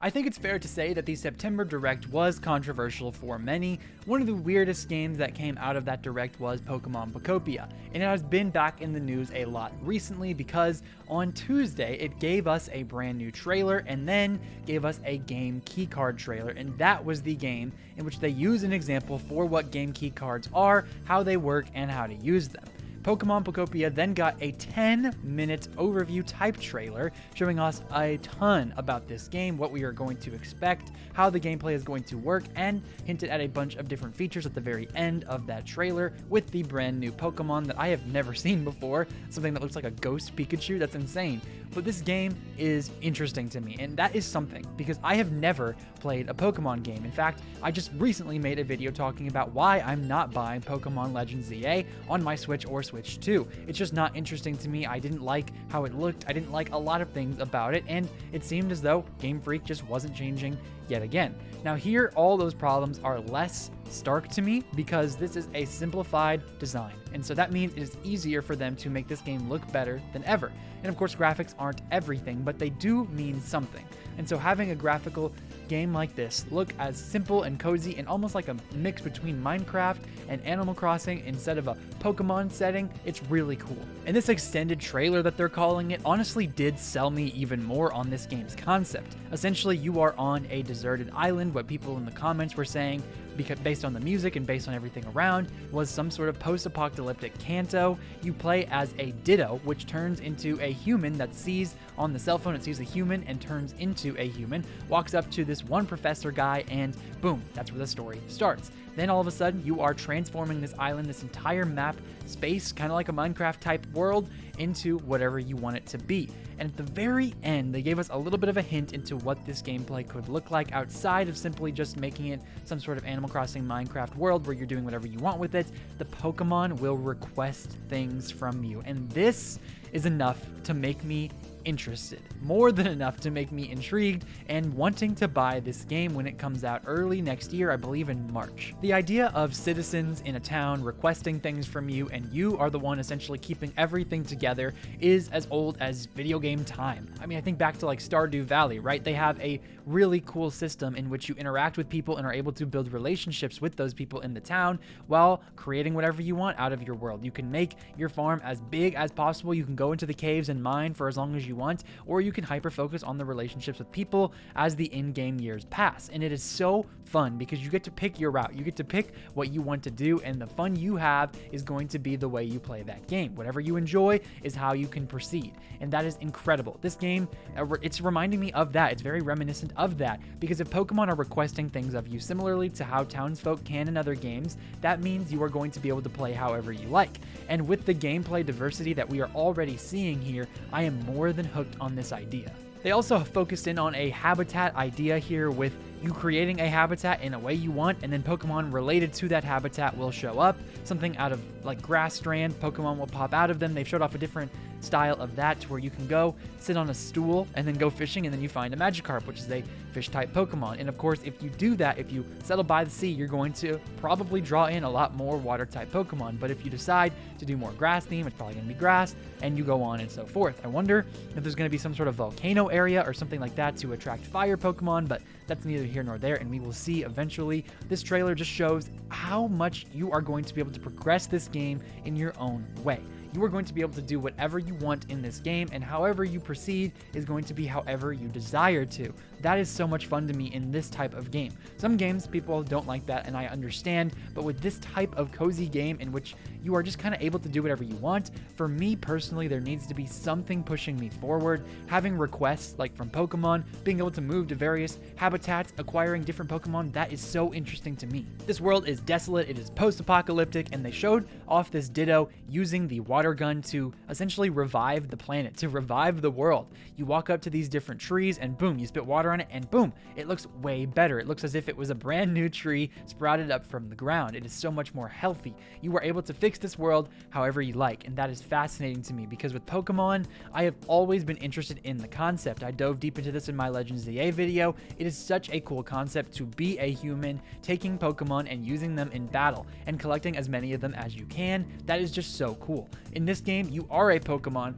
I think it's fair to say that the September Direct was controversial for many. One of the weirdest games that came out of that Direct was Pokemon Popia, and it has been back in the news a lot recently because on Tuesday it gave us a brand new trailer and then gave us a game keycard trailer, and that was the game in which they use an example for what game keycards are, how they work, and how to use them. Pokemon Popia then got a 10-minute overview type trailer showing us a ton about this game, what we are going to expect, how the gameplay is going to work, and hinted at a bunch of different features at the very end of that trailer with the brand new Pokemon that I have never seen before, something that looks like a ghost Pikachu. That's insane. But this game is interesting to me, and that is something because I have never played a Pokemon game. In fact, I just recently made a video talking about why I'm not buying Pokemon Legends ZA on my Switch or Switch 2. It's just not interesting to me. I didn't like how it looked. I didn't like a lot of things about it, and it seemed as though Game Freak just wasn't changing yet again. Now here, all those problems are less stark to me because this is a simplified design, and so that means it is easier for them to make this game look better than ever. And of course, graphics aren't everything, but they do mean something. And so having a graphical game like this look as simple and cozy and almost like a mix between Minecraft and Animal Crossing instead of a Pokemon setting, it's really cool. And this extended trailer that they're calling it honestly did sell me even more on this game's concept. Essentially, you are on a deserted island. What people in the comments were saying, because based on the music and based on everything around, was some sort of post-apocalyptic Kanto. You play as a Ditto, which turns into a human that sees on the cell phone, it sees a human and turns into a human, walks up to this one professor guy, and boom, that's where the story starts. Then all of a sudden, you are transforming this island, this entire map space, kind of like a Minecraft type world, into whatever you want it to be. And at the very end, they gave us a little bit of a hint into what this gameplay could look like outside of simply just making it some sort of Animal Crossing Minecraft world where you're doing whatever you want with it. The Pokemon will request things from you, and this is enough to make me interested, more than enough to make me intrigued and wanting to buy this game when it comes out early next year, I believe in March. The idea of citizens in a town requesting things from you and you are the one essentially keeping everything together is as old as video game time. I mean, I think back to like Stardew Valley, right? They have a really cool system in which you interact with people and are able to build relationships with those people in the town while creating whatever you want out of your world. You can make your farm as big as possible. You can go into the caves and mine for as long as you want, or you can hyper focus on the relationships with people as the in-game years pass. And it is so fun because you get to pick your route. You get to pick what you want to do, and the fun you have is going to be the way you play that game. Whatever you enjoy is how you can proceed, and that is incredible. This game, it's reminding me of that. It's very reminiscent of that, because if Pokemon are requesting things of you similarly to how townsfolk can in other games, that means you are going to be able to play however you like. And with the gameplay diversity that we are already seeing here, I am more than hooked on this idea. They also focused in on a habitat idea here with you creating a habitat in a way you want, and then Pokemon related to that habitat will show up. Something out of like grass strand, Pokemon will pop out of them. They've showed off a different style of that to where you can go sit on a stool and then go fishing, and then you find a Magikarp, which is a fish type Pokemon. And of course, if you do that, if you settle by the sea, you're going to probably draw in a lot more water type Pokemon. But if you decide to do more grass theme, it's probably going to be grass, and you go on and so forth. I wonder if there's going to be some sort of volcano area or something like that to attract fire Pokemon, but that's neither here nor there, and we will see eventually. This trailer just shows how much you are going to be able to progress this game in your own way. You are going to be able to do whatever you want in this game, and however you proceed is going to be however you desire to. That is so much fun to me in this type of game. Some games people don't like that, and I understand, but with this type of cozy game in which you are just kind of able to do whatever you want, for me personally, there needs to be something pushing me forward. Having requests like from Pokemon, being able to move to various habitats, acquiring different Pokemon, that is so interesting to me. This world is desolate, it is post-apocalyptic, and they showed off this Ditto using the water gun to essentially revive the planet, to revive the world. You walk up to these different trees and boom, you spit water on it and boom, it looks way better. It looks as if it was a brand new tree sprouted up from the ground. It is so much more healthy. You are able to fix this world however you like, and that is fascinating to me because with Pokemon, I have always been interested in the concept. I dove deep into this in my Legends ZA video. It is such a cool concept to be a human, taking Pokemon and using them in battle and collecting as many of them as you can. That is just so cool. In this game, you are a Pokemon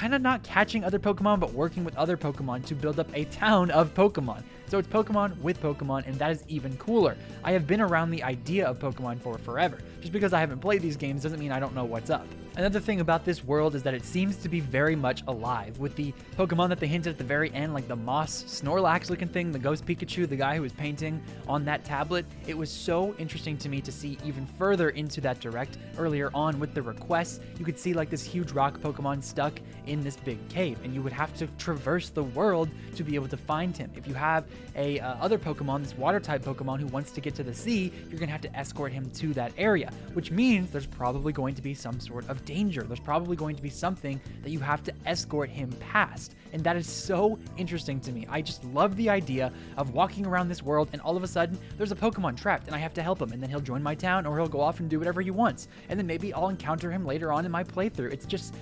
kind of not catching other Pokemon, but working with other Pokemon to build up a town of Pokemon. So it's Pokemon with Pokemon, and that is even cooler. I have been around the idea of Pokemon for forever. Just because I haven't played these games doesn't mean I don't know what's up. Another thing about this world is that it seems to be very much alive, with the Pokemon that they hinted at the very end, like the Moss Snorlax looking thing, the Ghost Pikachu, the guy who was painting on that tablet. It was so interesting to me to see even further into that direct earlier on with the requests. You could see like this huge rock Pokemon stuck in this big cave, and you would have to traverse the world to be able to find him. If you have a other Pokemon, this water type Pokemon who wants to get to the sea, you're gonna have to escort him to that area, which means there's probably going to be some sort of danger. There's probably going to be something that you have to escort him past. And that is so interesting to me. I just love the idea of walking around this world and all of a sudden there's a Pokemon trapped and I have to help him, and then he'll join my town or he'll go off and do whatever he wants. And then maybe I'll encounter him later on in my playthrough.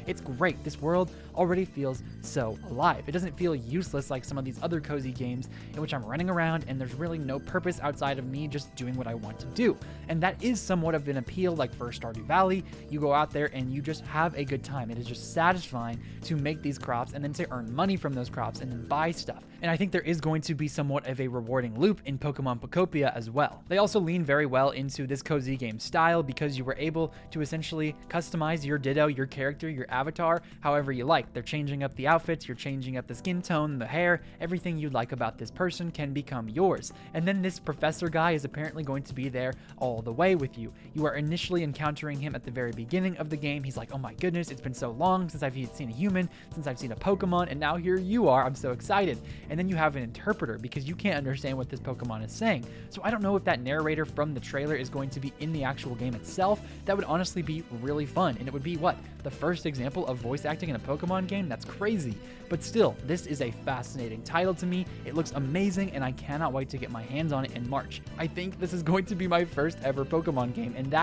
It's great. This world already feels so alive. It doesn't feel useless like some of these other cozy games in which I'm running around and there's really no purpose outside of me just doing what I want to do. And that is somewhat of an appeal, like for Stardew Valley. You go out there and you just have a good time. It is just satisfying to make these crops and then to earn money from those crops and then buy stuff. And I think there is going to be somewhat of a rewarding loop in Pokemon Popia as well. They also lean very well into this cozy game style because you were able to essentially customize your Ditto, your character, your avatar, however you like. They're changing up the outfits, you're changing up the skin tone, the hair, everything you like about this person can become yours. And then this professor guy is apparently going to be there all the way with you. You are initially encountering him at the very beginning of the game. He's like, oh my goodness, it's been so long since I've seen a human, since I've seen a Pokemon, and now here you are. I'm so excited. And then you have an interpreter because you can't understand what this Pokemon is saying. So I don't know if that narrator from the trailer is going to be in the actual game itself. That would honestly be really fun. And it would be what? The first example of voice acting in a Pokemon game? That's crazy. But still, this is a fascinating title to me. It looks amazing and I cannot wait to get my hands on it in March. I think this is going to be my first ever Pokemon game, and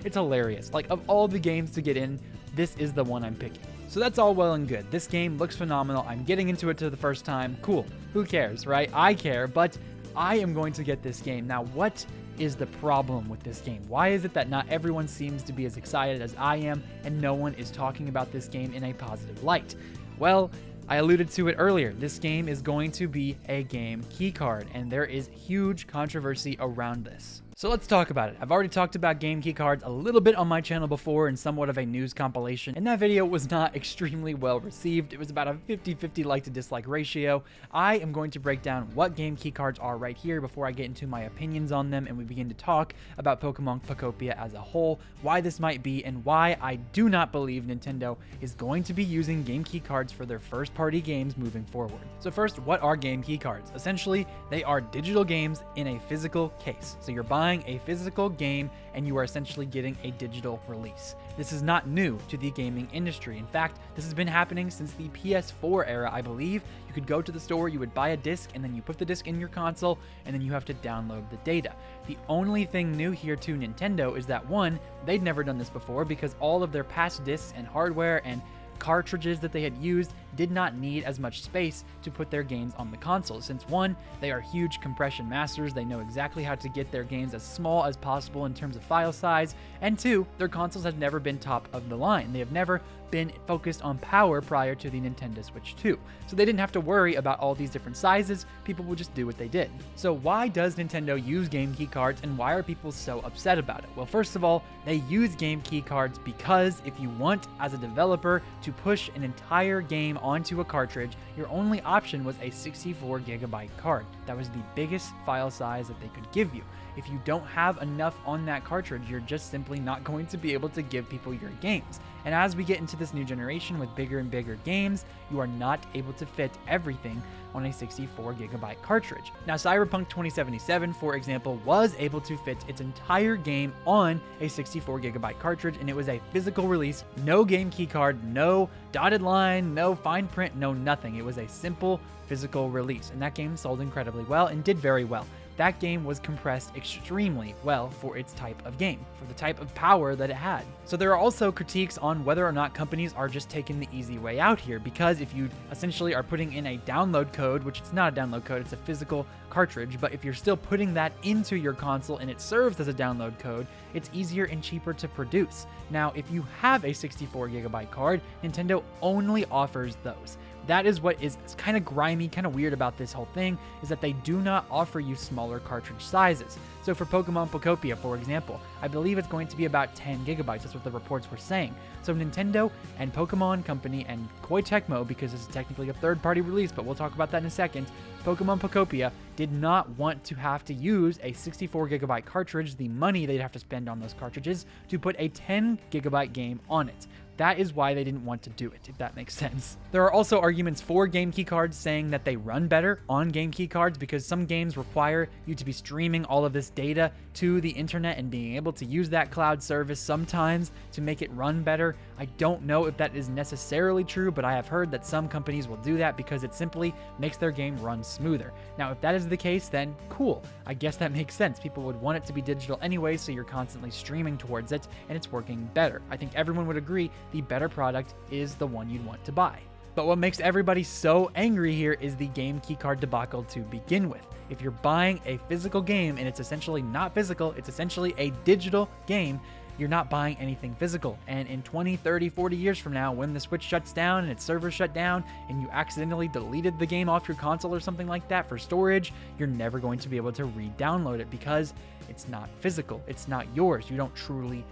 it's hilarious. Like, of all the games to get in, this is the one I'm picking. So that's all well and good. This game looks phenomenal. I'm getting into it for the first time. Cool. Who cares, right? I care, but I am going to get this game. Now, what is the problem with this game? Why is it that not everyone seems to be as excited as I am and no one is talking about this game in a positive light? Well, I alluded to it earlier. This game is going to be a game keycard, and there is huge controversy around this. So let's talk about it. I've already talked about game keycards a little bit on my channel before in somewhat of a news compilation, and that video was not extremely well received. It was about a 50-50 like to dislike ratio. I am going to break down what game keycards are right here before I get into my opinions on them and we begin to talk about Pokemon Popia as a whole, why this might be, and why I do not believe Nintendo is going to be using game keycards for their first-party games moving forward. So first, what are game keycards? Essentially, they are digital games in a physical case. So you're buying a physical game and you are essentially getting a digital release. This is not new to the gaming industry. In fact, this has been happening since the PS4 era, I believe. You could go to the store, you would buy a disc, and then you put the disc in your console, and then you have to download the data. The only thing new here to Nintendo is that, one, they'd never done this before because all of their past discs and hardware and cartridges that they had used did not need as much space to put their games on the console, since one, they are huge compression masters. They know exactly how to get their games as small as possible in terms of file size, and two, their consoles have never been top of the line. They have never been focused on power prior to the Nintendo Switch 2. So they didn't have to worry about all these different sizes. People would just do what they did. So why does Nintendo use game key cards, and why are people so upset about it? Well, first of all, they use game key cards because if you want, as a developer, to push an entire game onto a cartridge, your only option was a 64 gigabyte card. That was the biggest file size that they could give you. If you don't have enough on that cartridge, you're just simply not going to be able to give people your games. And as we get into this new generation with bigger and bigger games, you are not able to fit everything on a 64 gigabyte cartridge. Now, Cyberpunk 2077, for example, was able to fit its entire game on a 64 gigabyte cartridge, and it was a physical release, no game key card, no dotted line, no fine print, no nothing. It was a simple physical release, and that game sold incredibly well and did very well. that game was compressed extremely well for its type of game, for the type of power that it had. So there are also critiques on whether or not companies are just taking the easy way out here, because if you essentially are putting in a download code, which it's not a download code, it's a physical cartridge, but if you're still putting that into your console and it serves as a download code, it's easier and cheaper to produce. Now, if you have a 64GB card, Nintendo only offers those. That is what is kind of grimy, kind of weird about this whole thing, is that they do not offer you smaller cartridge sizes. So for Pokemon Popia, for example, I believe it's going to be about 10 gigabytes. That's what the reports were saying. So Nintendo and Pokemon Company and Koei Tecmo, because this is technically a third-party release, but we'll talk about that in a second, Pokemon Popia did not want to have to use a 64GB cartridge, the money they'd have to spend on those cartridges, to put a 10GB game on it. That is why they didn't want to do it, if that makes sense. There are also arguments for game key cards saying that they run better on game key cards because some games require you to be streaming all of this data to the internet and being able to use that cloud service sometimes to make it run better. I don't know if that is necessarily true, but I have heard that some companies will do that because it simply makes their game run smoother. Now, if that is the case, then cool. I guess that makes sense. People would want it to be digital anyway, so you're constantly streaming towards it and it's working better. I think everyone would agree the better product is the one you'd want to buy. But what makes everybody so angry here is the game keycard debacle to begin with. If you're buying a physical game and it's essentially not physical, it's essentially a digital game, you're not buying anything physical. And in 20, 30, 40 years from now, when the Switch shuts down and its servers shut down and you accidentally deleted the game off your console or something like that for storage, you're never going to be able to re-download it because it's not physical. It's not yours. You don't truly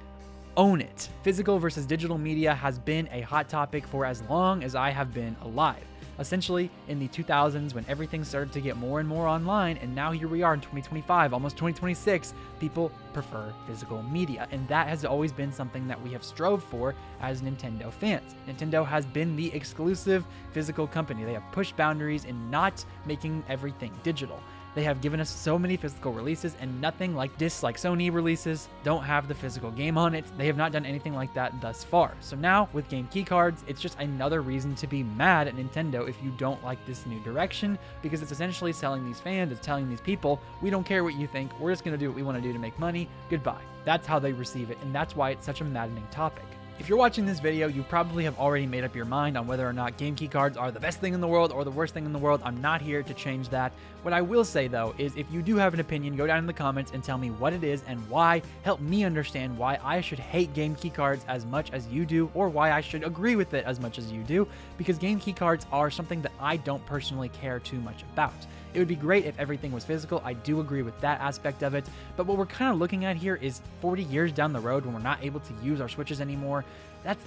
own it. Physical versus digital media has been a hot topic for as long as I have been alive. Essentially, in the 2000s, when everything started to get more and more online, and now here we are in 2025, almost 2026, people prefer physical media, and that has always been something that we have strove for as Nintendo fans. Nintendo has been the exclusive physical company. They have pushed boundaries in not making everything digital. They have given us so many physical releases, and nothing like discs like Sony releases don't have the physical game on it. They have not done anything like that thus far. So now with game key cards, it's just another reason to be mad at Nintendo if you don't like this new direction, because it's essentially selling these fans, it's telling these people, we don't care what you think, we're just going to do what we want to do to make money, goodbye. That's how they receive it, and that's why it's such a maddening topic. If you're watching this video, you probably have already made up your mind on whether or not game key cards are the best thing in the world or the worst thing in the world. I'm not here to change that. What I will say though is if you do have an opinion, go down in the comments and tell me what it is and why. Help me understand why I should hate game key cards as much as you do, or why I should agree with it as much as you do, because game key cards are something that I don't personally care too much about. It would be great if everything was physical. I do agree with that aspect of it, but what we're kind of looking at here is 40 years down the road when we're not able to use our Switches anymore.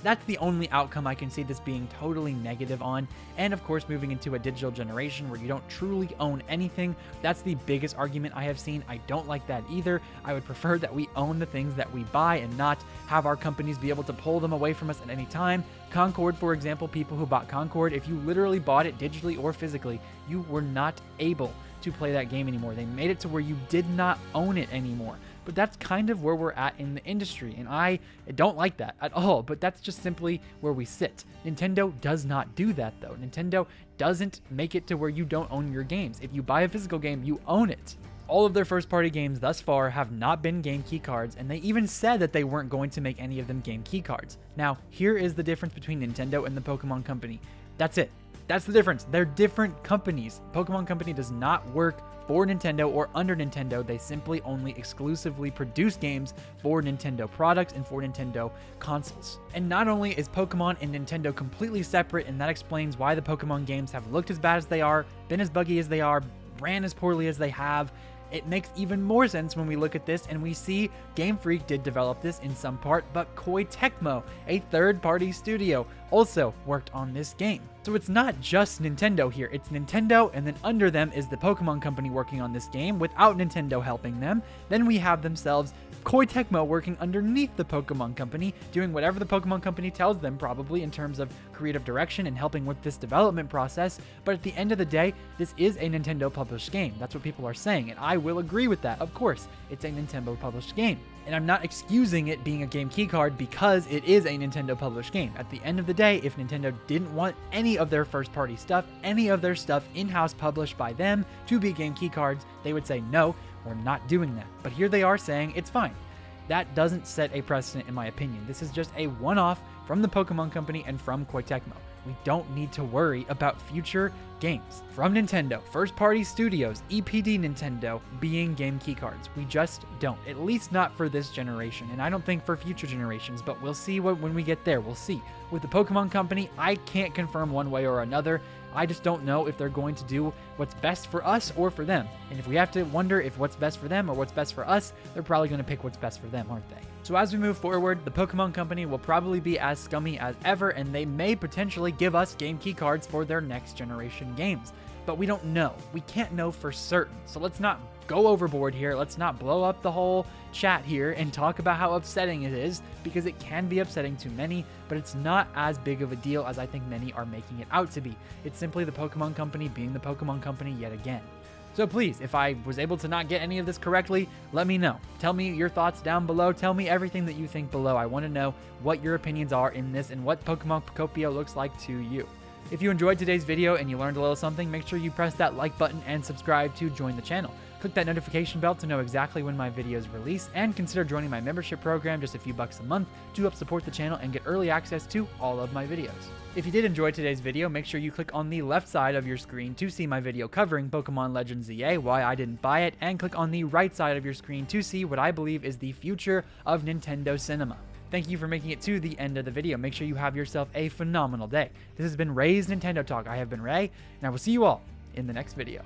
That's the only outcome I can see this being totally negative on. And of course, moving into a digital generation where you don't truly own anything, that's the biggest argument I have seen. I don't like that either. I would prefer that we own the things that we buy and not have our companies be able to pull them away from us at any time. Concord, for example, people who bought Concord, if you literally bought it digitally or physically, you were not able to play that game anymore. They made it to where you did not own it anymore. But that's kind of where we're at in the industry, and I don't like that at all, but that's just simply where we sit. Nintendo does not do that though. Nintendo doesn't make it to where you don't own your games. If you buy a physical game, you own it. All of their first-party games thus far have not been game key cards, and they even said that they weren't going to make any of them game key cards. Now, here is the difference between Nintendo and the Pokemon Company. That's it. That's the difference. They're different companies. Pokemon Company does not work for Nintendo or under Nintendo. They simply only exclusively produce games for Nintendo products and for Nintendo consoles. And not only is Pokemon and Nintendo completely separate, and that explains why the Pokemon games have looked as bad as they are, been as buggy as they are, ran as poorly as they have, it makes even more sense when we look at this and we see Game Freak did develop this in some part, but Koei Tecmo, a third-party studio, also worked on this game. So it's not just Nintendo here, it's Nintendo, and then under them is the Pokemon Company working on this game without Nintendo helping them. Then we have themselves Koei Tecmo working underneath the Pokemon Company, doing whatever the Pokemon Company tells them probably in terms of creative direction and helping with this development process. But at the end of the day, this is a Nintendo published game. That's what people are saying, and I will agree with that. Of course, it's a Nintendo published game. And I'm not excusing it being a game keycard because it is a Nintendo published game. At the end of the day, if Nintendo didn't want any of their first party stuff, any of their stuff in-house published by them to be game keycards, they would say, no, we're not doing that. But here they are saying it's fine. That doesn't set a precedent in my opinion. This is just a one-off from the Pokemon Company and from Koei Tecmo. We don't need to worry about future games from Nintendo, first-party studios, EPD Nintendo, being game keycards. We just don't, at least not for this generation, and I don't think for future generations, but we'll see when we get there. We'll see. With the Pokemon Company, I can't confirm one way or another. I just don't know if they're going to do what's best for us or for them. And if we have to wonder if what's best for them or what's best for us, they're probably going to pick what's best for them, aren't they? So as we move forward, the Pokemon Company will probably be as scummy as ever, and they may potentially give us game key cards for their next generation games. But we don't know. We can't know for certain. So let's not go overboard here. Let's not blow up the whole chat here and talk about how upsetting it is, because it can be upsetting to many, but it's not as big of a deal as I think many are making it out to be. It's simply the Pokemon Company being the Pokemon Company yet again. So please, if I was able to not get any of this correctly, let me know. Tell me your thoughts down below. Tell me everything that you think below. I want to know what your opinions are in this and what Pokemon Popia looks like to you. If you enjoyed today's video and you learned a little something, make sure you press that like button and subscribe to join the channel. Click that notification bell to know exactly when my videos release, and consider joining my membership program, just a few bucks a month, to help support the channel and get early access to all of my videos. If you did enjoy today's video, make sure you click on the left side of your screen to see my video covering Pokemon Legends ZA, why I didn't buy it, and click on the right side of your screen to see what I believe is the future of Nintendo cinema. Thank you for making it to the end of the video. Make sure you have yourself a phenomenal day. This has been Ray's Nintendo Talk. I have been Ray, and I will see you all in the next video.